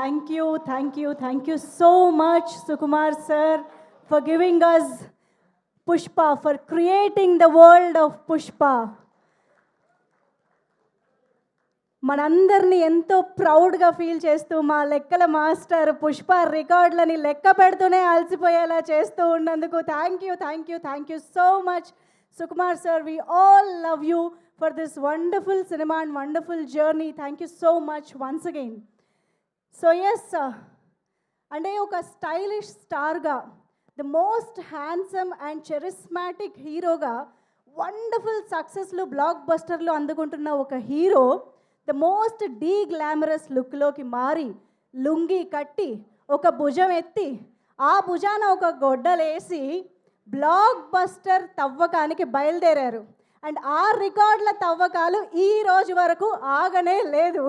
Thank you so much, Sukumar sir, for giving us Pushpa, for creating the world of Pushpa. మనందరినీ ఎంతో ప్రౌడ్గా feel చేస్తూ మా లెక్కల మాస్టర్ పుష్ప రికార్డులని లెక్క పెడుతూనే అలసిపోయేలా చేస్తూ ఉన్నందుకు thank you so much Sukumar sir. We all love you for this wonderful cinema and wonderful journey. Thank you so much once again. So yes, అంటే ఒక స్టైలిష్ స్టార్గా, the most handsome and charismatic హీరోగా, wonderful సక్సెస్లు block బస్టర్లు అందుకుంటున్న ఒక hero the most deglamorous లుక్లోకి మారి లుంగి కట్టి ఒక భుజం ఎత్తి ఆ భుజాన ఒక గొడ్డలేసి బ్లాక్ బస్టర్ తవ్వకానికి బయలుదేరారు. అండ్ ఆ రికార్డుల తవ్వకాలు ఈ రోజు వరకు ఆగనే లేదు.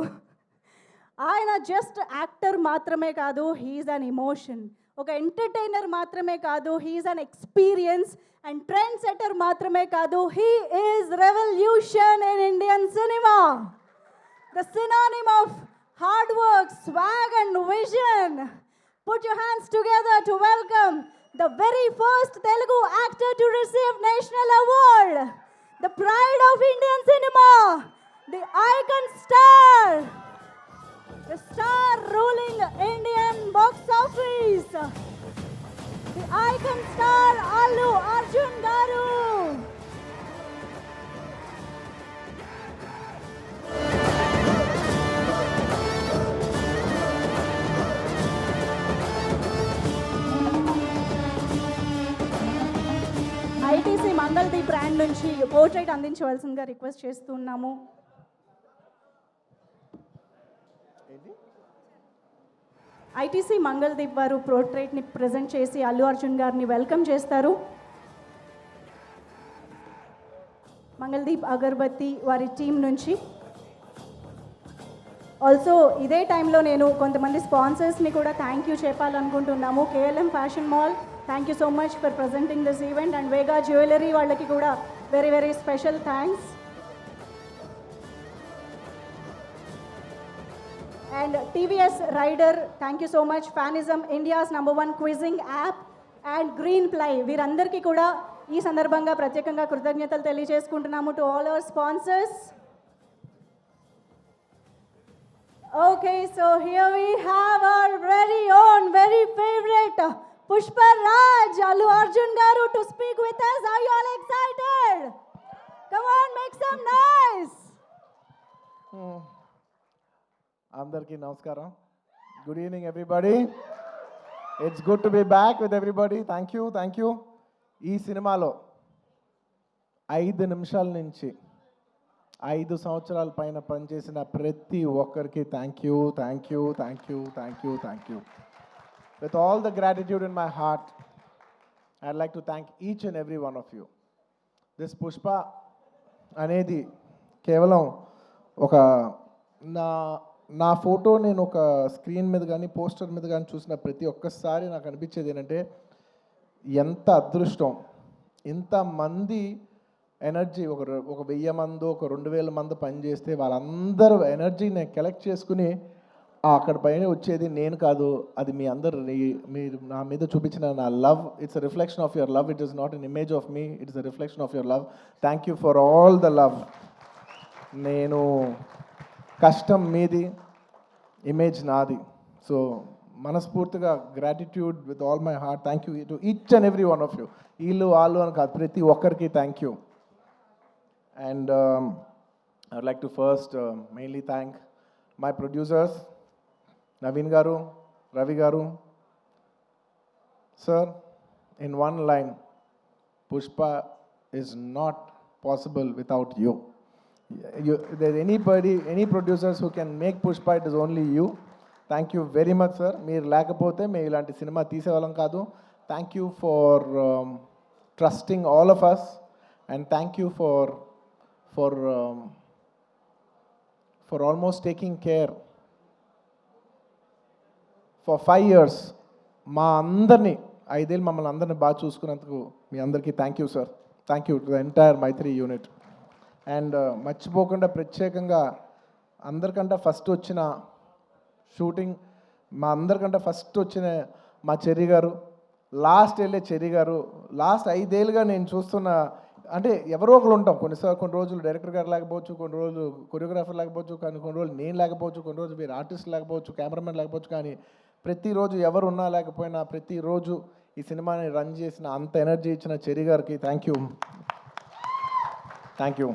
ఆయన జస్ట్ యాక్టర్ మాత్రమే కాదు, హీఈస్ అన్ ఎమోషన్. ఒక ఎంటర్టైనర్ మాత్రమే కాదు, he's an experience. And trend setter మాత్రమే కాదు, he is revolution in Indian cinema. The synonym of hard work, swag and vision. Put your hands together to welcome the very first Telugu actor to receive national award, the pride of Indian cinema, the icon star, the star ruling Indian box office, the icon star Allu Arjun Garu. ITC Mangaldeep brand నుంచి portrait అందించవలసిందిగా request చేస్తున్నాము. ITC Mangaldeep వారు పోర్ట్రైట్ని present చేసి అల్లు అర్జున్ గారిని welcome చేస్తారు. మంగళదీప్ అగర్బత్తి వారి team నుంచి. ఆల్సో ఇదే టైంలో నేను కొంతమంది స్పాన్సర్స్ని కూడా థ్యాంక్ యూ చెప్పాలనుకుంటున్నాము. KLM Fashion Mall, thank you so much for presenting this event. And Vega jewellery వాళ్ళకి కూడా very very special thanks. And TVS Raider, thank you so much. Fanism, India's #1 quizzing app. And Greenply, వీరందరికీ కూడా ఈ సందర్భంగా ప్రత్యేకంగా కృతజ్ఞతలు తెలియజేసుకుంటున్నాము to all our sponsors. Okay, so here we have our very own, very favorite Pushpa Raj, Allu Arjun Garu to speak with us. Are you all excited? Come on, make some noise. Andarki namaskaram. Good evening, everybody. It's good to be back with everybody. Thank you. ఈ సినిమాలో 5 నిమిషాల నుంచి 5 సంవత్సరాల పైన పనిచేసిన ప్రతి ఒక్కరికి thank you. With all the gratitude in my heart, I'd like to thank each and every one of you. This Pushpa అనేది కేవలం ఒక నా ఫోటో నేను ఒక స్క్రీన్ మీద కానీ పోస్టర్ మీద కానీ చూసిన ప్రతి ఒక్కసారి నాకు అనిపించేది ఏంటంటే, ఎంత అదృష్టం, ఇంతమంది ఎనర్జీ, ఒక 1000 మంది, ఒక 2000 మంది పనిచేస్తే వాళ్ళందరూ ఎనర్జీని కలెక్ట్ చేసుకుని అక్కడ పైన వచ్చేది నేను కాదు, అది మీ అందరు, మీరు నా మీద చూపించిన నా love. It's a reflection of your love. It is not an image of me, it is a reflection of your love. Thank you for all the love. నేను కష్టం మీది, ఇమేజ్ నాది. సో మనస్ఫూర్తిగా gratitude with all my heart. Thank you to each and every one of you. వీళ్ళు వాళ్ళు అని కాదు, ప్రతి ఒక్కరికి thank you. And I would like to first mainly thank my producers, Naveen Garu, Ravi Garu. Sir, in one line, Pushpa is not possible without you. There's any producers who can make Pushpa, it is only you. Thank you very much, sir. Meer lekapothe me ilanti cinema teesevalam kaadu. Thank you for trusting all of us, and thank you for almost taking care for 5 years. మా అందరినీ 5 ఏళ్ళు మమ్మల్ని అందరినీ బాగా చూసుకున్నందుకు మీ అందరికీ thank you sir. Thank you to the entire Mythri unit. And మర్చిపోకుండా ప్రత్యేకంగా అందరికంటే ఫస్ట్ వచ్చిన షూటింగ్ మా అందరికంటే ఫస్ట్ వచ్చిన మా చెర్రీ గారు, లాస్ట్ వెళ్ళే చెర్రీ గారు, లాస్ట్ 5 ఏళ్ళుగా నేను చూస్తున్న, అంటే ఎవరో ఒకరు ఉంటాం, కొన్ని రోజులు డైరెక్టర్ గారు లేకపోవచ్చు, కొన్ని రోజులు కొరియోగ్రాఫర్ లేకపోవచ్చు, కానీ కొన్ని రోజులు నేను లేకపోవచ్చు, కొన్ని రోజులు వేరే ఆర్టిస్ట్ లేకపోవచ్చు, కెమెరామెన్ లేకపోవచ్చు, కానీ ప్రతిరోజు ఎవరు ఉన్నా లేకపోయినా ప్రతిరోజు ఈ సినిమాని రన్ చేసిన, అంత ఎనర్జీ ఇచ్చిన చెర్రీ గారికి thank you.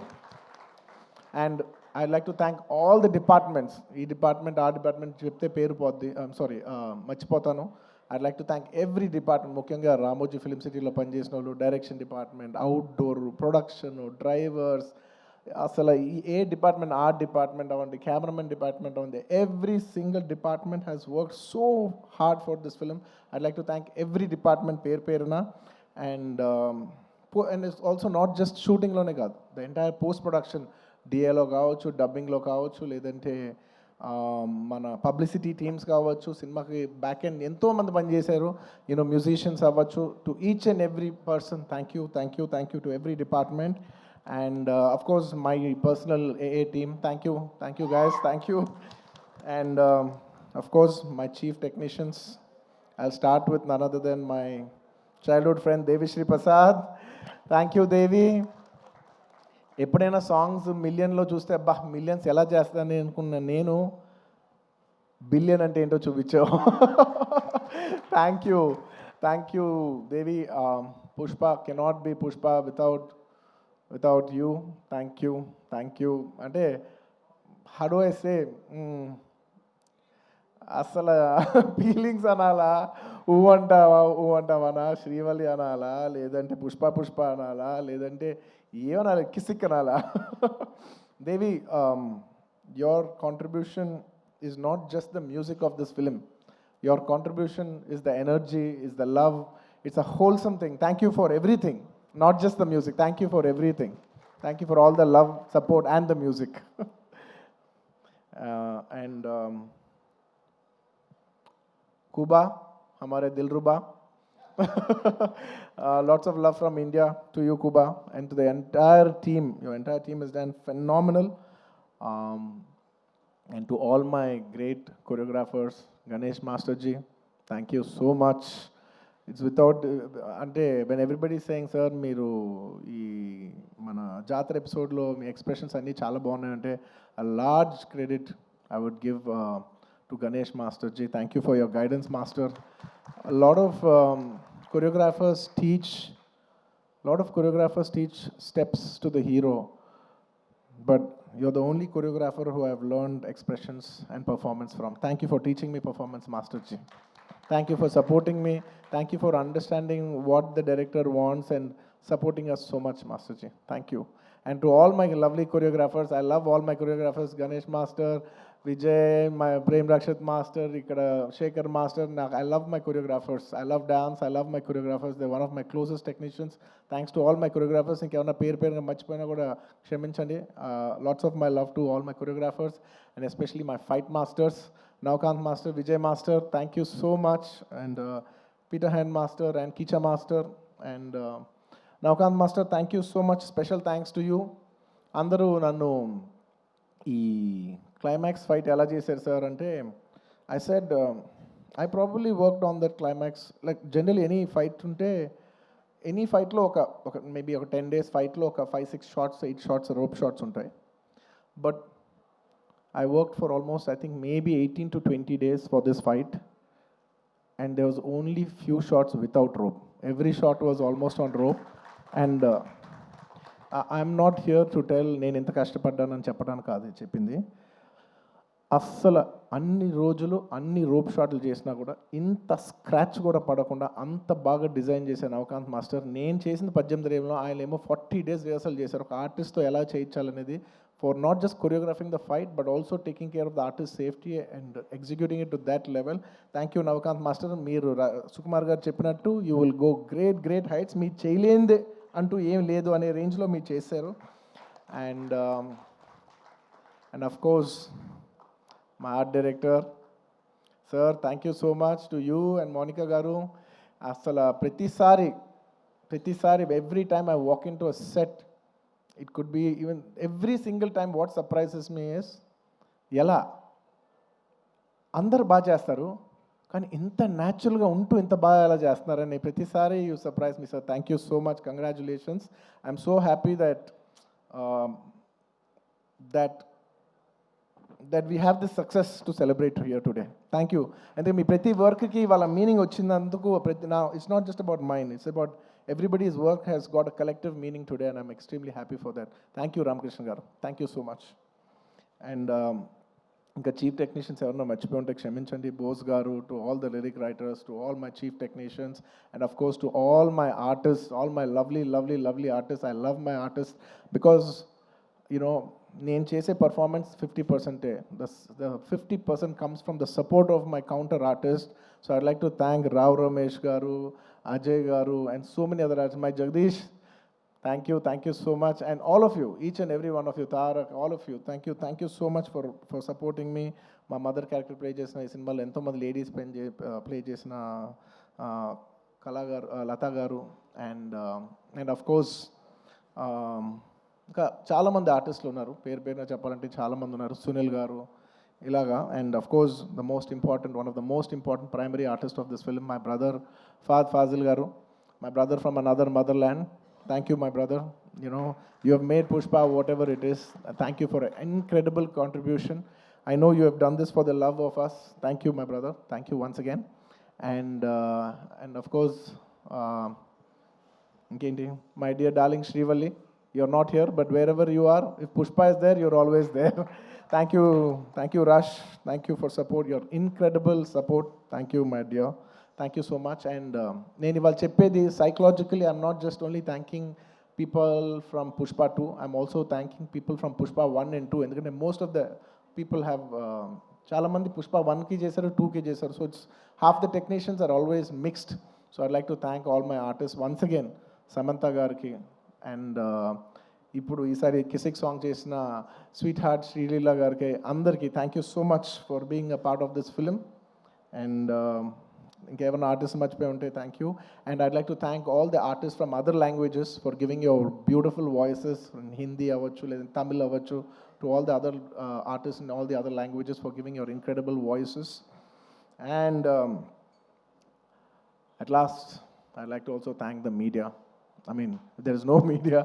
And I'd like to thank all the departments. ఈ డిపార్ట్మెంట్ ఆ డిపార్ట్మెంట్ చెప్తే పేరు పోద్ది, సారీ మర్చిపోతాను. I'd like to thank every department, ముఖ్యంగా రామోజీ ఫిలిం సిటీలో పనిచేసిన వాళ్ళు, direction department, outdoor, production, drivers, అసలు ఏ డిపార్ట్మెంట్ ఆ డిపార్ట్మెంట్ అవ్వండి, కెమెరామెన్ డిపార్ట్మెంట్ అవ్వండి, every single department has work so hard for this film. I'd like to thank every department పేరున. And it's also not just షూటింగ్లోనే కాదు, ద ఎంటైర్ పోస్ట్ ప్రొడక్షన్, డిఏలో కావచ్చు, డబ్బింగ్లో కావచ్చు, లేదంటే మన పబ్లిసిటీ టీమ్స్ కావచ్చు, సినిమాకి బ్యాక్ ఎండ్ ఎంతోమంది పనిచేశారు, మ్యూజిషియన్స్ అవ్వచ్చు, to each and every person thank you to every department. And of course my personal AA team, thank you guys, thank you. And of course my chief technicians, I'll start with none other than my childhood friend Devi Shri Prasad. Thank you Devi. ఎప్పుడైనా songs మిలియన్లో చూస్తే అబ్బా millions ఎలా చేస్తానని అనుకున్న నేను, billion అంటే ఏంటో చూపించావు. Thank you Devi. Pushpa cannot be Pushpa without you. Thank you. అంటే హౌ డు ఐ సే, అసలు ఫీలింగ్స్ అనాలా, ఊ అంటావనా, శ్రీవల్లి అనాలా, లేదంటే పుష్ప అనాలా, లేదంటే ఏమనాలి, కిసిక్ అనాలా. దేవి, your contribution is not just the music of this film. Your contribution is the energy, is the love. It's a wholesome thing. Thank you for everything, not just the music. Thank you for everything. Thank you for all the love, support and the music. And Kuba, hamare Dilruba. Lots of love from India to you, Kuba, and to the entire team. Your entire team has done phenomenal. And to all my great choreographers, Ganesh Master Ji, thank you so much. It's without, అంటే when everybody is saying, sir, మీరు ఈ మన జాతర ఎపిసోడ్లో మీ expressions అన్నీ చాలా బాగున్నాయంటే, a large credit I would give to Ganesh Master Ji. Thank you for your guidance, Master. A lot of choreographers teach steps to the hero, but you're the only choreographer who I've learned expressions and performance from. Thank you for teaching me performance, Master Ji. Thank you for supporting me. Thank you for understanding what the director wants and supporting us so much, Master Ji. Thank you. And to all my lovely choreographers, I love all my choreographers, Ganesh Master, Vijay, my Prem Rakshat Master, ikkada Shekhar Master. I love my choreographers. I love dance. I love my choreographers. They're one of my closest technicians. Thanks to all my choreographers. ఇంకేమన్నా పేరుగా మర్చిపోయినా కూడా క్షమించండి. Lots of my love to all my choreographers and especially my fight masters, Navkant Master, Vijay Master. Thank you so much. And Peter Hand Master and Kicha Master and Navkant Master, thank you so much. Special thanks to you. అందరూ నన్ను ఈ climax fight ఎలా చేశారు sir అంటే, I said I probably worked on that climax. Like general any fight ఉంటే, any ఫైట్లో ఒక maybe ఒక 10 days ఫైట్లో ఒక 5-6 shots 8 shots రోప్ షాట్స్ ఉంటాయి. But I worked for almost, I think, maybe 18 to 20 days for this fight, and there was only few shots without rope. Every shot was almost on rope, and I'm not here to tell నేను ఎంత కష్టపడ్డానని చెప్పడానికి కాదు చెప్పింది. అస్సలు అన్ని రోజులు అన్ని rope షాట్లు చేసినా కూడా ఇంత స్క్రాచ్ కూడా పడకుండా అంత బాగా డిజైన్ చేశాను నవకాంత్ మాస్టర్. నేను చేసిన 18 ఏళ్ళలో ఆయన ఏమో 40 days రిహర్సల్ చేశారు ఒక ఆర్టిస్ట్తో ఎలా చేయించాలనేది, for not just choreographing the fight but also taking care of the artist safety and executing it to that level. Thank you Navakanth master. మీరు సుకుమార్ గారు చెప్పినట్టు you will go great heights. మీరు చేయలేనిదే అంటూ ఏం లేదు అనే రేంజ్లో మీరు చేశారు. And of course my art director, sir, thank you so much to you and Monica garu. Asala pratisari every time I walk into a set, it could be even every single time, what surprises me is ela andaru baa chestaru, కానీ ఇంత న్యాచురల్గా ఉంటూ ఇంత బాగా ఎలా చేస్తున్నారని ప్రతిసారి you surprise me sir. Thank you so much, congratulations. I'm so happy that that we have this success to celebrate here today. Thank you. అంటే మీ ప్రతి వర్క్కి వాళ్ళ మీనింగ్ వచ్చినందుకు నా it's not just about mind, it's about everybody's work has got a collective meaning today and I'm extremely happy for that. Thank you Ramakrishna garu, thank you so much. And ఇంకా chief technicians ఎవరన్నా మర్చిపోయి ఉంటే క్షమించండి. బోస్ గారు, to all the lyric writers, to all my chief technicians, and of course to all my artist, all my lovely artist. I love my artist because నేను చేసే performance 50%. The 50% comes from the support of my counter artist. So I'd like to thank Rao Ramesh garu, Ajay garu, and so many other artists. My Jagdish, thank you so much. And all of you, each and every one of you, Tarak, all of you, thank you so much for supporting me. My mother character play chesina ee cinema lo ento mandi ladies play chesina Kala garu, Lata garu, and of course ఇంకా చాలామంది ఆర్టిస్టులు ఉన్నారు, పేరున చెప్పాలంటే చాలామంది ఉన్నారు. సునీల్ గారు ఇలాగా. And of course one of the most important primary artist of this film, my brother Fazil garu, my brother from another mother land. Thank you my brother. You have made Pushpa whatever it is. Thank you for incredible contribution. I know you have done this for the love of us. Thank you, my brother. Thank you once again. And of course, my dear darling Srivalli, you're not here, but wherever you are, if Pushpa is there, you're always there. Thank you, Rush. Thank you for support, your incredible support. Thank you, my dear. Thank you so much. And నేను ఇవాళ చెప్పేది psychologically, I'm not just only thanking people from Pushpa 2, I'm also thanking people from Pushpa 1 and 2. ఎందుకంటే most of the people have చాలామంది Pushpa 1కి చేశారు, 2కి చేశారు. So it's half the technicians are always mixed. So I'd like to thank all my artists once again, Samantha గారికి, and ఇప్పుడు ఈసారి Kissik song చేసిన స్వీట్ హార్ట్ శ్రీలీల గారికి, అందరికీ thank you so much for being a part of this film. And ఇంకేమైనా artist మర్చిపోయి ఉంటే thank you. And I'd like to thank all the artist from other languages for giving your beautiful voices. Hindi అవ్వచ్చు, లేదా తమిళ్ అవ్వచ్చు, to all the other artist in all the other languages for giving your incredible voices. And at last, I'd like to also thank the media. I mean, there is no media,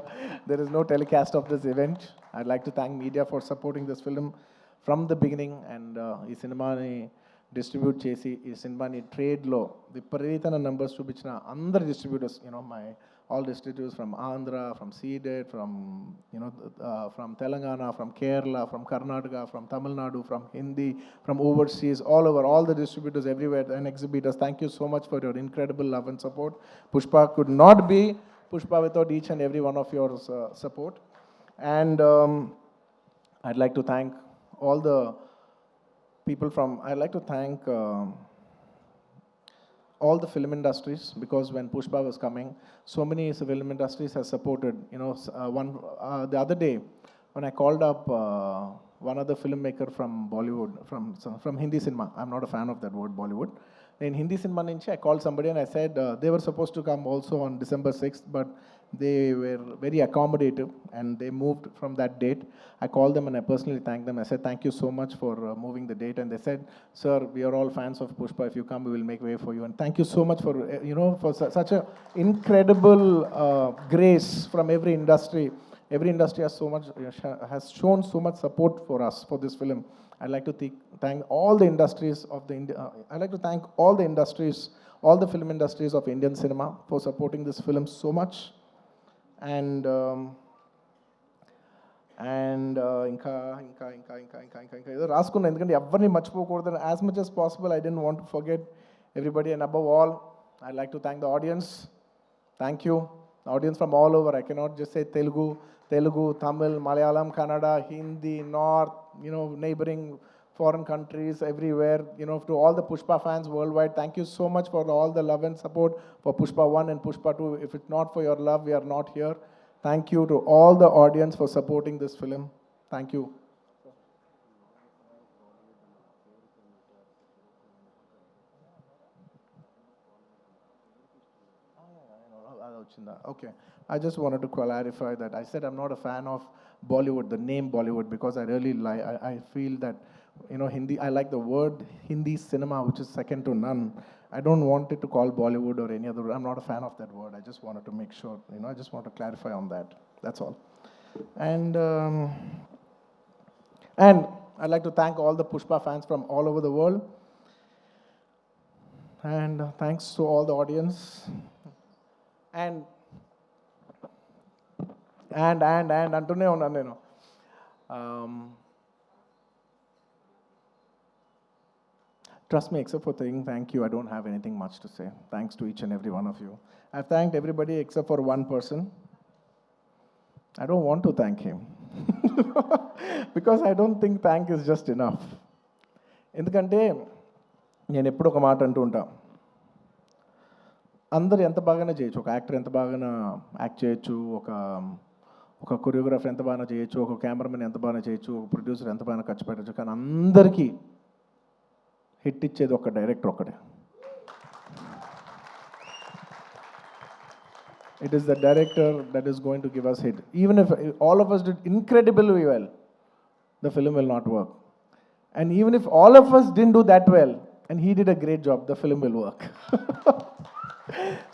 there is no telecast of this event. I'd like to thank media for supporting this film from the beginning. And ఈ సినిమాని distribute చేసి, ఈ సినిమాని ట్రేడ్లో విపరీతమైన numbers చూపించిన అందరు distributors, my all distributors from Andhra, from Seeded, from Telangana, from Kerala, from Karnataka, from Tamil Nadu, from Hindi, from overseas, all over, all the distributors everywhere and exhibitors. Thank you so much for your incredible love and support. Pushpa could not be Pushpa without each and every one of your support. And I'd like to thank all the people I'd like to thank all the film industries, because when Pushpa was coming, so many film industries have supported. The other day, when I called up one other filmmaker from Bollywood, from Hindi cinema, I'm not a fan of that word Bollywood. In Hindi cinema, I called somebody and I said they were supposed to come also on December 6th, but they were very accommodative and they moved from that date. I called them and I personally thanked them. I said, thank you so much for moving the date. And they said, sir, we are all fans of Pushpa. If you come, we will make way for you. And thank you so much for, for such a incredible grace from every industry. Every industry has shown so much support for us, for this film. I'd like to thank all the industries of I'd like to thank all the industries, all the film industries of Indian cinema for supporting this film so much. And ఇంకా ఏదో రాసుకున్నాను, ఎందుకంటే ఎవరిని మర్చిపోకూడదు. As much as possible, I didn't want to forget everybody. And above all, I'd like to thank the audience. Thank you. The audience from all over. I cannot just say Telugu, Tamil, Malayalam, Kannada, Hindi, North, neighboring foreign countries, everywhere, to all the Pushpa fans worldwide, thank you so much for all the love and support for Pushpa 1 and Pushpa 2. If it's not for your love, we are not here. Thank you to all the audience for supporting this film. Thank you. Okay. I just wanted to clarify that. I said I'm not a fan of Bollywood, the name Bollywood, because I really I feel that Hindi. I like the word Hindi cinema, which is second to none. I don't want it to call Bollywood or any other. I'm not a fan of that word. I just wanted to make sure, I just want to clarify on that. That's all. And I'd like to thank all the Pushpa fans from all over the world. And thanks to all the audience. And అంటూనే ఉన్నాను నేను. Trust me, except for saying thank you, I don't have anything much to say. Thanks to each and every one of you. I've thanked everybody except for one person. I don't want to thank him. Because I don't think thank is just enough. ఎందుకంటే నేను ఎప్పుడు ఒక మాట అంటూ ఉంటా, అందరు ఎంత బాగానే చేయొచ్చు, ఒక యాక్టర్ ఎంత బాగానే యాక్ట్ చేయొచ్చు, ఒక కొరియోగ్రాఫర్ ఎంత బాగా చేయొచ్చు, ఒక కెమెరామెన్ ఎంత బాగా చేయొచ్చు, ఒక ప్రొడ్యూసర్ ఎంత బాగా ఖర్చు పెట్టచ్చు, కానీ అందరికీ హిట్ ఇచ్చేది ఒక డైరెక్టర్ ఒక్కడే. It is the director that is going to give us hit. Even if all of us did incredibly well, the film will not work. And even if all of us didn't do that well, and he did a great job, the film will work.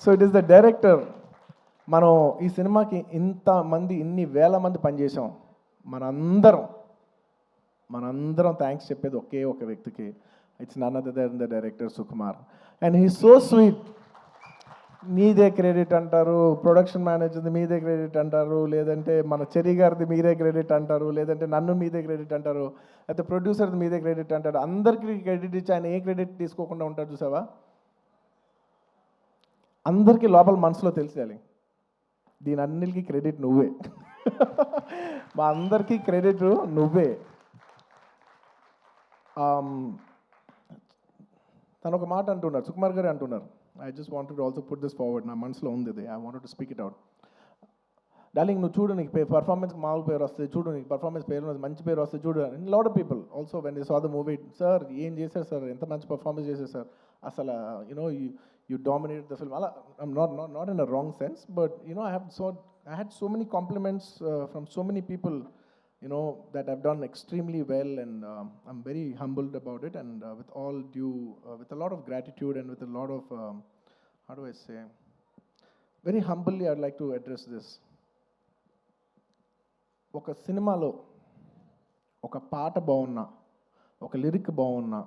So it is the director. మనం ఈ సినిమాకి ఇంతమంది ఇన్ని వేల మంది పనిచేసాం, మనందరం thanks చెప్పేది ఒకే ఒక వ్యక్తికి. It's none other than the director Sukumar. And he so sweet. మీదే క్రెడిట్ అంటారు, ప్రొడక్షన్ మేనేజర్ది మీదే క్రెడిట్ అంటారు, లేదంటే మన చెరి గారిది మీరే క్రెడిట్ అంటారు, లేదంటే నన్ను మీదే క్రెడిట్ అంటారు, అయితే ప్రొడ్యూసర్ది మీదే క్రెడిట్ అంటారు. అందరికీ క్రెడిట్ ఇచ్చి ఆయన ఏ క్రెడిట్ తీసుకోకుండా ఉంటాడు చూసావా. అందరికీ లోపల మనసులో తెలిసేయాలి, దీని అన్నిటికీ క్రెడిట్ నువ్వే. మా అందరికీ క్రెడిట్ నువ్వే. తను ఒక మాట అంటున్నారు, సుకుమార్ గారు అంటున్నారు. I just wanted to also put this forward. నా మనసులో ఉంది ఇది. I wanted to speak it out. Darling, నువ్వు చూడు, నీకు పర్ఫార్మెన్స్ మామూలు పేరు వస్తుంది, చూడు నీకు పర్ఫార్మెన్స్ పేరు మంచి పేరు వస్తుంది చూడు. Lot of people also when they saw the movie, sir ఏం చేశారు సార్, ఎంత మంచి పర్ఫార్మెన్స్ చేశారు సార్, అసలు you dominated the film. I'm not in a wrong sense, but I had so many compliments from so many people, that I've done extremely well, and I'm very humbled about it, and with all due, with a lot of gratitude and with a lot of, how do I say, very humbly I'd like to address this. ఒక సినిమాలో ఒక పాట బాగున్నా, ఒక lyric బాగున్నా,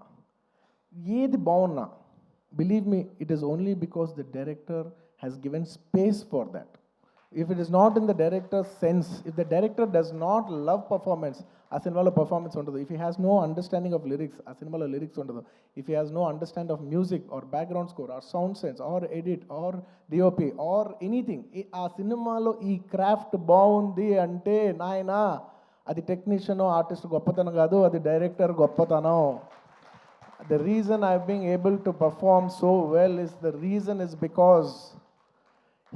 ఏది బాగున్నా, believe me, it is only because the director has given space for that. If it is not in the director's sense, if the director does not love performance, ఆ సినిమాలో పర్ఫార్మెన్స్ ఉండదు. If he has no understanding of lyrics, ఆ సినిమాలో lyrics ఉండదు. If he has no understanding of music or background score or sound sense or edit or DOP or anything, ఆ సినిమాలో ఈ craft బాగుంది అంటే నాయనా, అది టెక్నీషియన్ ఆర్టిస్ట్ గొప్పతనం కాదు, అది డైరెక్టర్ గొప్పతనం. The reason I've been able to perform so well is because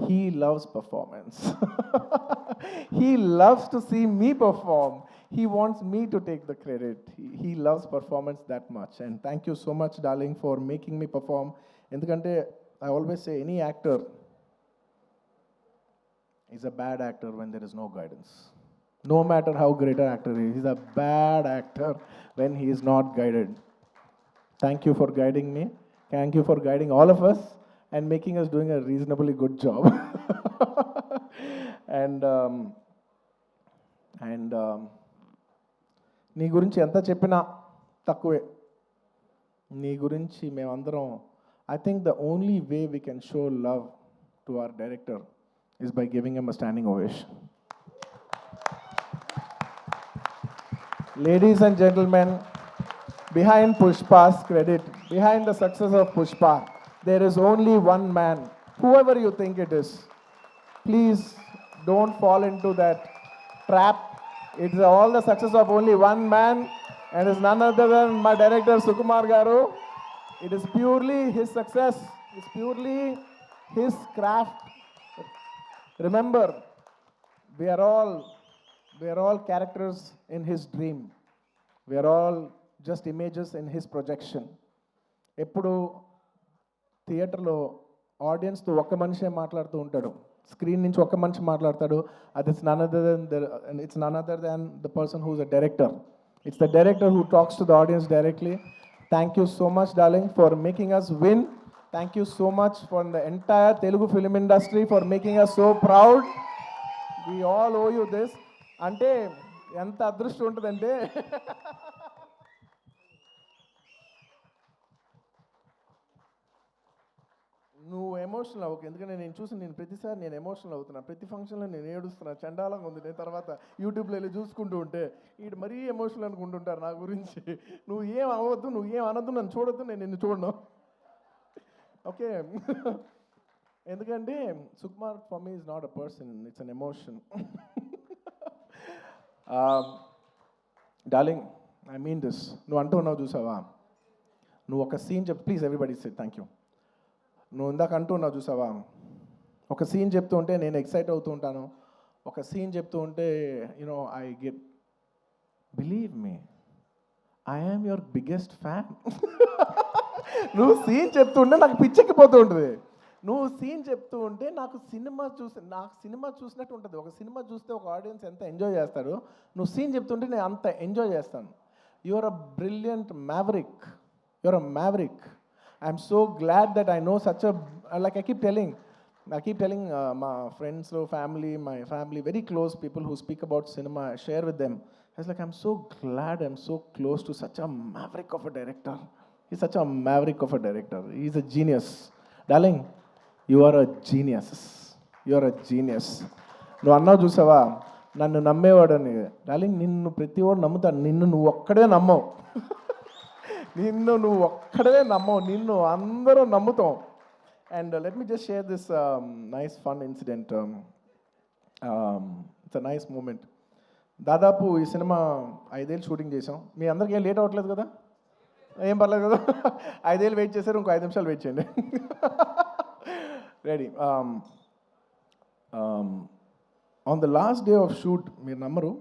he loves performance. He loves to see me perform. He wants me to take the credit. He loves performance that much. And thank you so much, darling, for making me perform. Endukante I always say any actor is a bad actor when there is no guidance. No matter how great an actor is, he's a bad actor when he is not guided. Thank you for guiding me. Thank you for guiding all of us and making us doing a reasonably good job. And నీ గురించి ఎంత చెప్పినా తక్కువే. నీ గురించి మేమందరం, I think the only way we can show love to our director is by giving him a standing ovation. Ladies and gentlemen, behind Pushpa's credit, behind the success of Pushpa, there is only one man. Whoever you think it is, please don't fall into that trap. It's all the success of only one man, and it's none other than my director Sukumar Garu. It is purely his success. It's purely his craft. Remember, we are all characters in his dream. We are all just images in his projection. ఎప్పుడు థియేటర్లో ఆడియన్స్తో ఒక్క మనిషే మాట్లాడుతూ ఉంటాడు, screen నుంచి ఒక్క మనిషి మాట్లాడతాడు. అది it's none other than the person who is a director. It's the director who talks to the audience directly. Thank you so much, darling, for making us win. Thank you so much for the entire Telugu film industry for making us so proud. We all owe you this. అంటే ఎంత అదృష్టం ఉంటుందంటే నువ్వు emotional అవ్వకు, ఎందుకంటే నేను ప్రతిసారి నేను ఎమోషనల్ అవుతున్నా, ప్రతి ఫంక్షన్లో నేను ఏడుస్తున్నా, చండాలంగా ఉంది. నేను తర్వాత యూట్యూబ్లో వెళ్ళి చూసుకుంటూ ఉంటే వీడు మరీ ఎమోషనల్ అనుకుంటుంటారు నా గురించి. నువ్వు ఏం అవ్వద్దు, నువ్వు ఏం అనొద్దు, నన్ను చూడొద్దు, నేను నిన్ను చూడను, ఓకే? ఎందుకంటే Sukumar for me is not a person, it's an emotion. Darling, I mean this. నువ్వు అంటూ ఉన్నావు చూసావా, నువ్వు ఒక సీన్ చెప్పు, please everybody say thank you. నువ్వు ఇందాక అంటున్నావు చూసావా, ఒక సీన్ చెప్తూ ఉంటే నేను ఎక్సైట్ అవుతూ ఉంటాను, ఒక సీన్ చెప్తూ ఉంటే you know I get, believe me, I am your biggest fan. నువ్వు సీన్ చెప్తుంటే నాకు పిచ్చెక్కిపోతూ ఉంటుంది. నువ్వు సీన్ చెప్తూ ఉంటే నాకు సినిమా చూసినట్టు ఉంటుంది. ఒక సినిమా చూస్తే ఒక ఆడియన్స్ ఎంత ఎంజాయ్ చేస్తారు, నువ్వు సీన్ చెప్తుంటే నేను అంత ఎంజాయ్ చేస్తాను. You are a brilliant maverick, you are a maverick. I'm so glad that I know such a, like I keep telling my friends, family, my family, very close people who speak about cinema, I share with them. I was like, I'm so glad I'm so close to such a maverick of a director. He's such a maverick of a director. He's a genius. Darling, you are a genius. You are a genius. నువ్వు అన్నావు చూసావా, నన్ను నమ్మేవాడని. Darling, నిన్ను ప్రతివాడు నమ్ముతాడు, నిన్ను నువ్వు ఒక్కడే నమ్మవు. నిన్ను నువ్వు ఒక్కడే నమ్మవు, నిన్ను అందరూ నమ్ముతాం. And let me just share this nice fun incident. It's a nice moment. దాదాపు ఈ సినిమా 5 ఏళ్ళు షూటింగ్ చేసాం. మీ అందరికీ ఏం లేట్ అవ్వట్లేదు కదా, ఏం పర్లేదు కదా? 5 ఏళ్ళు వెయిట్ చేశారు, ఇంకో 5 నిమిషాలు వెయిట్ చేయండి. Ready. On the last day of shoot, మీరు నమ్మరు,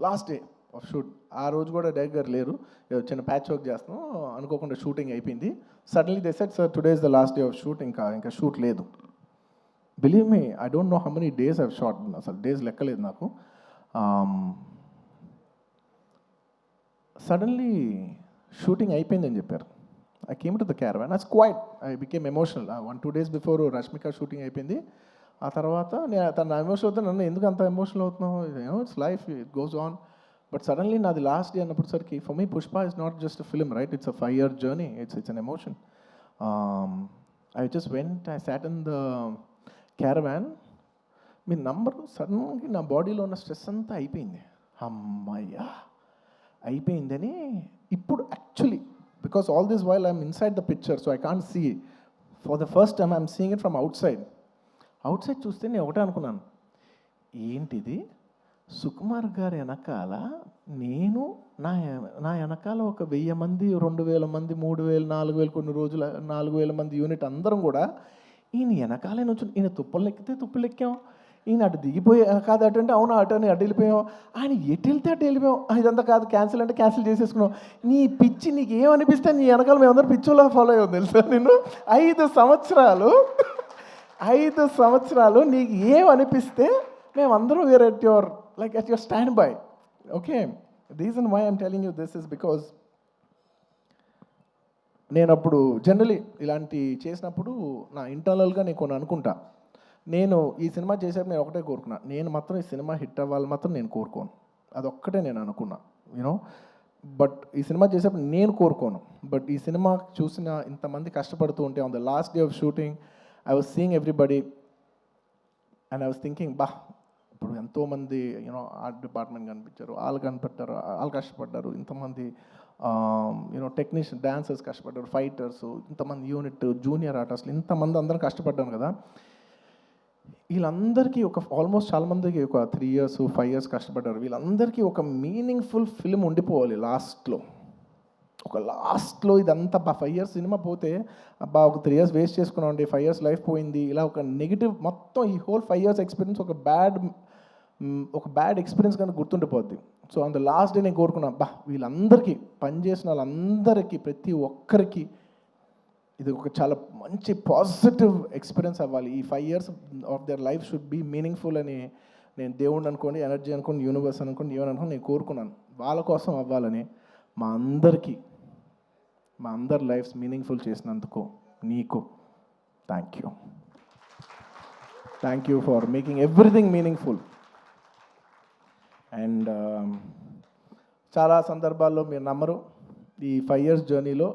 లాస్ట్ డే ఆఫ్ షూట్, ఆ రోజు కూడా డైరెక్టర్ గారు లేరు, చిన్న ప్యాచ్ వర్క్ చేస్తాం అనుకోకుండా షూటింగ్ అయిపోయింది. Suddenly they said, sir today is the last day of shoot, ఇంకా షూట్ లేదు. Believe me, I don't know how many days I've shot, అసలు డేస్ లెక్కలేదు నాకు. సడన్లీ షూటింగ్ అయిపోయిందని చెప్పారు. I came to the caravan, I quite, I became emotional. 1-2 days before Rashmika shooting అయిపోయింది. ఆ తర్వాత నేను తన ఎమోషన్ అవుతాను, నన్ను ఎందుకు అంత ఎమోషనల్ అవుతున్నావు, it's life, it goes on. But suddenly నాది లాస్ట్ డే అన్నప్పటిసరికి, for me Pushpa is not just a film, right? It's a 5-year journey. It's an emotion. I just went, I sat in the caravan. Me number సడన్గా నా బాడీలో ఉన్న stress అంతా అయిపోయింది. అమ్మయ్యా అయిపోయిందని ఇప్పుడు actually, because all this while I'm inside the picture, so I can't see. For the first time I'm seeing it from outside చూస్తే నేను ఒకటే అనుకున్నాను, ఏంటిది, సుకుమార్ గారి వెనకాల నేను, నా వెనకాల ఒక 1000 మంది, 2000 మంది, 3000, 4000, కొన్ని రోజులు 4000 మంది యూనిట్ అందరం కూడా ఈయన వెనకాలే నుంచి, ఈయన తుప్పలు ఎక్కితే తుప్పలు ఎక్కాం, ఈయన అటు దిగిపోయి కాదు అటు అంటే అవును అటు అని అటు వెళ్ళిపోయాం, ఆయన ఎటు వెళ్తే అటు వెళ్ళిపోయాం, ఇదంతా కాదు క్యాన్సిల్ అంటే క్యాన్సిల్ చేసేసుకున్నాం. నీ పిచ్చి నీకు ఏమనిపిస్తే నీ వెనకాల మేమందరం పిచ్చోలా ఫాలో అయ్యాం తెలుసా. నేను 5 సంవత్సరాలు నీకు ఏమనిపిస్తే మేమందరం we're at your, like at your standby. Okay, the reason why I'm telling you this is because నేను అప్పుడు జనరలీ ఇలాంటి చేసినప్పుడు నా ఇంటర్నల్గా నేను కొన్ని అనుకుంటా. నేను ఈ సినిమా చేసేప్పుడు నేను ఒకటే కోరుకున్నా, నేను మాత్రం ఈ సినిమా హిట్ అవ్వాలి మాత్రం నేను కోరుకోను, అదొక్కటే నేను అనుకున్నా, యూనో. బట్ ఈ సినిమా చేసేప్పుడు నేను కోరుకోను. బట్ ఈ సినిమా చూసిన ఇంతమంది కష్టపడుతూ ఉంటే, on the last day of shooting I was seeing everybody and I was thinking, బా ఇప్పుడు ఎంతోమంది యూనో ఆర్ట్ డిపార్ట్మెంట్ కనిపించారు, వాళ్ళు కష్టపడ్డారు, ఇంతమంది యూనో టెక్నీషియన్, డాన్సర్స్ కష్టపడ్డారు, ఫైటర్స్, ఇంతమంది యూనిట్, జూనియర్ ఆర్టిస్టులు, ఇంతమంది అందరం కష్టపడ్డాను కదా. వీళ్ళందరికీ ఆల్మోస్ట్ చాలామందికి ఒక 3 years 5 years కష్టపడ్డారు. వీళ్ళందరికీ ఒక మీనింగ్ఫుల్ ఫిల్మ్ ఉండిపోవాలి లాస్ట్లో ఇదంతా 5 years సినిమా పోతే ఒక 3 years వేస్ట్ చేసుకున్నామండి, 5 years లైఫ్ పోయింది, ఇలా ఒక నెగిటివ్ మొత్తం ఈ హోల్ 5 years ఎక్స్పీరియన్స్ ఒక బ్యాడ్ ఎక్స్పీరియన్స్ కనుక గుర్తుండిపోద్ది. So on the last day నేను కోరుకున్నా, వీళ్ళందరికీ పనిచేసిన వాళ్ళందరికీ, ప్రతి ఒక్కరికి ఇది ఒక చాలా మంచి పాజిటివ్ ఎక్స్పీరియన్స్ అవ్వాలి. ఈ 5 years of their life should be meaningful అని నేను దేవుడిని అనుకోండి, ఎనర్జీ అనుకోండి, యూనివర్స్ అనుకోండి, ఏమని అనుకోండి నేను కోరుకున్నాను. వాళ్ళ కోసం అవ్వాలని మా అందరికీ మా అందరి లైఫ్స్ మీనింగ్ఫుల్ చేసినందుకు నీకు thank you. Thank you for making everything meaningful. And చాలా సందర్భాల్లో మీరు నమ్మరు, ఈ 5 years జర్నీలో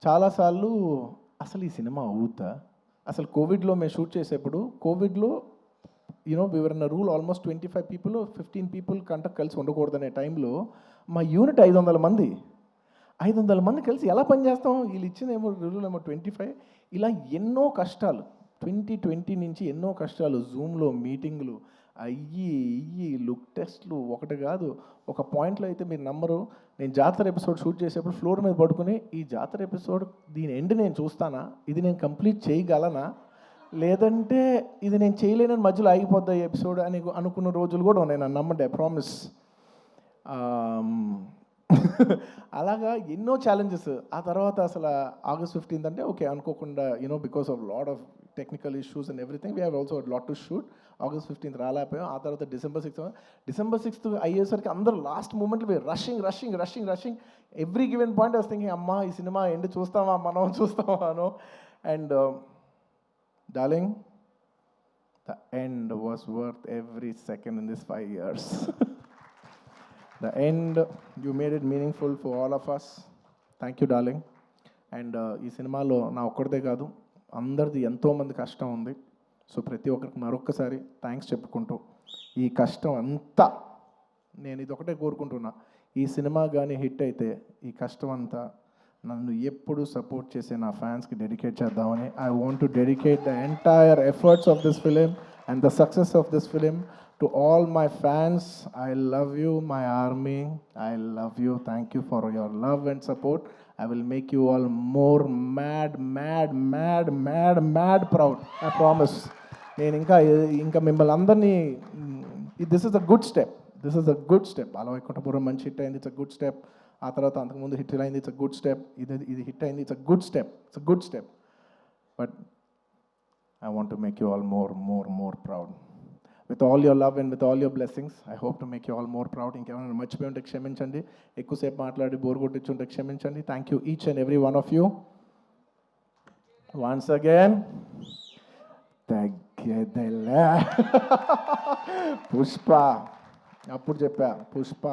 చాలాసార్లు అసలు ఈ సినిమా అవుద్దా, అసలు కోవిడ్లో మేము షూట్ చేసేప్పుడు కోవిడ్లో we were in rule almost 25 people 15 people కంట కలిసి ఉండకూడదనే టైంలో మా యూనిట్ 500 మంది కలిసి ఎలా పనిచేస్తాం, వీళ్ళు ఇచ్చిందేమో రూల్ ఏమో 25. ఇలా ఎన్నో కష్టాలు 2020 నుంచి ఎన్నో కష్టాలు, జూమ్లో మీటింగ్లు అయ్యి లుక్ టెస్ట్లు ఒకటి కాదు. ఒక పాయింట్లో అయితే మీరు నమ్మరు, నేను జాతర ఎపిసోడ్ షూట్ చేసేప్పుడు ఫ్లోర్ మీద పడుకుని ఈ జాతర ఎపిసోడ్ దీని ఎండ్ నేను చూస్తానా, ఇది నేను కంప్లీట్ చేయగలనా, లేదంటే ఇది నేను చేయలేనని మధ్యలో ఆగిపోద్దా ఈ ఎపిసోడ్ అని అనుకున్న రోజులు కూడా ఉన్నాయి. నన్ను నమ్మండి, ఐ ప్రామిస్. అలాగా ఎన్నో ఛాలెంజెస్. ఆ తర్వాత అసలు August 15th అంటే ఓకే అనుకోకుండా because of lot of technical issues and everything we have also lot to shoot. August 15th రాలేకపోయాం. ఆ తర్వాత December 6th అయ్యేసరికి అందరూ లాస్ట్ మూమెంట్లో rushing every given point I was thinking అమ్మా ఈ సినిమా ఎండ్ చూస్తామా అనో. And darling, the end was worth every second in this 5 years. The end, you made it meaningful for all of us. Thank you, darling. And ఈ సినిమాలో నా ఒక్కడిదే కాదు, అందరిది ఎంతోమంది కష్టం ఉంది. సో ప్రతి ఒక్కరికి మరొక్కసారి థ్యాంక్స్ చెప్పుకుంటూ, ఈ కష్టం అంతా నేను ఇది ఒకటే కోరుకుంటున్నా, ఈ సినిమా కానీ హిట్ అయితే ఈ కష్టం అంతా నన్ను ఎప్పుడు సపోర్ట్ చేసే నా ఫ్యాన్స్కి డెడికేట్ చేద్దామని. I want to dedicate the entire efforts of this film and the success of this film to all my fans. I love you, my army. I love you. Thank you for your love and support. I will make you all more mad proud. I promise. నేను ఇంకా మిమ్మల్ని అందరినీ, this is a good step. అలా వైకుంఠపురం మంచి hit అయింది, it's a good step. ఆ తర్వాత అంతకుముందు హిట్ అయింది, ఇట్స్ అ గుడ్ స్టెప్. ఇది హిట్ అయింది, it's a good step. But I want to make you all more proud. With all your love and with all your blessings, I hope to make you all more proud. ఇంకేమైనా మర్చిపోయి ఉంటే క్షమించండి, ఎక్కువసేపు మాట్లాడి bore కొట్టించుంటే క్షమించండి. Thank you each and every one of you. Once again తగ్గేదేలే. పుష్ప అప్పుడు చెప్పా, పుష్ప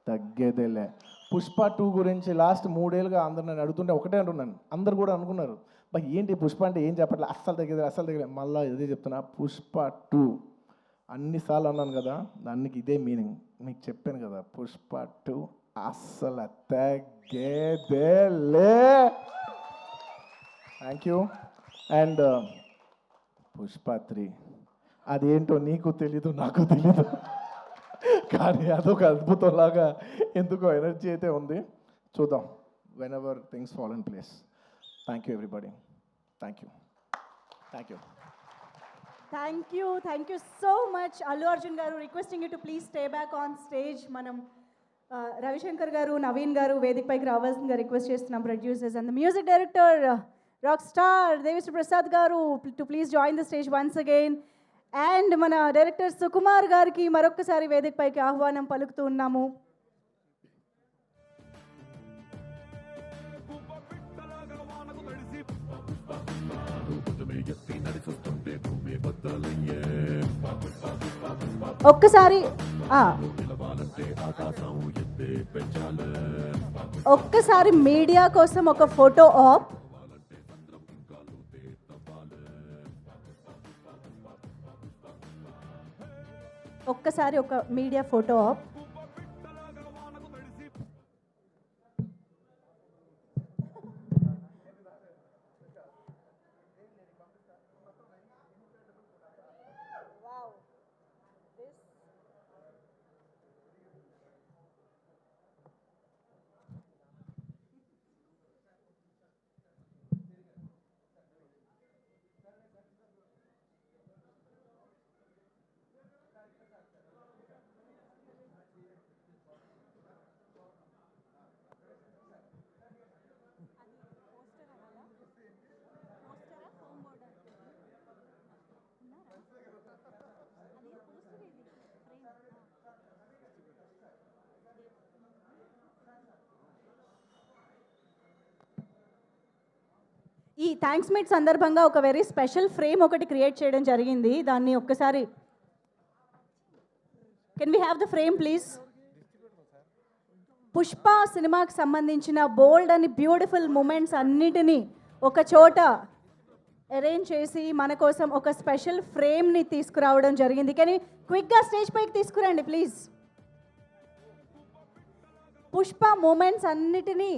తగ్గేదేలే. పుష్ప 2 గురించి లాస్ట్ 3 ఏళ్ళుగా అందరు నన్ను అడుగుతుంటే ఒకటే అంటున్నాను, అందరు కూడా అనుకున్నారు బట్ ఏంటి పుష్ప అంటే ఏం చెప్పట్లే, అస్సలు తగ్గేదే. మళ్ళీ ఇదే చెప్తున్నా, పుష్ప 2 అన్నిసార్లు అన్నాను కదా, దానికి ఇదే మీనింగ్. మీకు చెప్పాను కదా, పుష్ప 2 అస్సలు తగ్గేదేలే. Thank you. అండ్ పుష్ప 3 అదేంటో నీకు తెలీదు, నాకు తెలీదు, కానీ అదొక అద్భుతంలాగా ఎందుకో ఎనర్జీ అయితే ఉంది. చూద్దాం, whenever things fall in place. Thank you everybody. Thank you so much. Allu Arjun garu, requesting you to please stay back on stage. మనం రవిశంకర్ గారు, నవీన్ గారు వేదికపైకి రావాల్సిందిగా రిక్వెస్ట్ చేస్తున్నాం. Producers and the music director rock star Devi Sri Prasad garu to please join the stage once again. And మన director Sukumar గారికి మరొకసారి వేదికపైకి ఆహ్వానం పలుకుతూ ఉన్నాము. ఒక్కసారి మీడియా కోసం ఒక ఫోటో ఆప్. ఒక్కసారి ఒక మీడియా ఫోటో ఆప్. ఈ థ్యాంక్స్ మీట్ సందర్భంగా ఒక వెరీ స్పెషల్ ఫ్రేమ్ ఒకటి క్రియేట్ చేయడం జరిగింది. దాన్ని ఒక్కసారి can we have the frame please? Pushpa సినిమాకి సంబంధించిన బోల్డ్ అని బ్యూటిఫుల్ మూమెంట్స్ అన్నిటినీ ఒక చోట అరేంజ్ చేసి మన కోసం ఒక స్పెషల్ ఫ్రేమ్ని తీసుకురావడం జరిగింది. కానీ క్విక్గా స్టేజ్ పైకి తీసుకురండి ప్లీజ్. పుష్ప మూమెంట్స్ అన్నిటినీ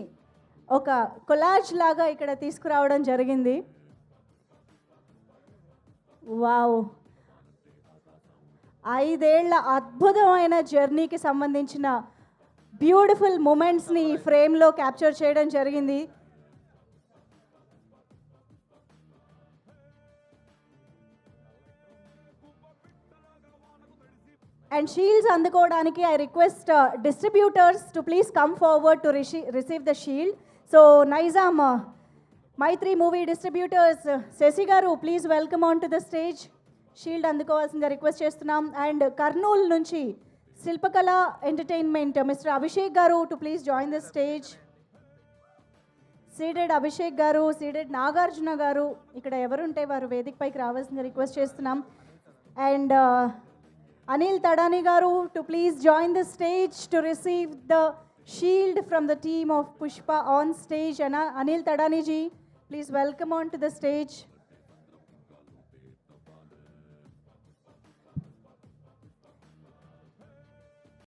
ఒక కొలాజ్ లాగా ఇక్కడ తీసుకురావడం జరిగింది. వావ్, 5 ఏళ్ల అద్భుతమైన జర్నీకి సంబంధించిన బ్యూటిఫుల్ మూమెంట్స్ని ఈ ఫ్రేమ్లో క్యాప్చర్ చేయడం జరిగింది. అండ్ షీల్డ్స్ అందుకోవడానికి I request distributors to please come forward to receive the shield. So Nizam Mythri movie distributors Sasi garu please welcome on to the stage. Shield అందుకోవాల్సిందిగా రిక్వెస్ట్ చేస్తున్నాం. అండ్ కర్నూలు నుంచి Shilpakala entertainment mister Abhishek garu to please join the stage. Ceded Abhishek garu, Ceded Nagarjuna గారు ఇక్కడ ఎవరుంటే వారు వేదిక పైకి రావాల్సిందిగా రిక్వెస్ట్ చేస్తున్నాం. And Anil Tadani garu to please join the stage to receive the shield from the team of Pushpa on stage. Anil Tadani ji, please welcome on to the stage.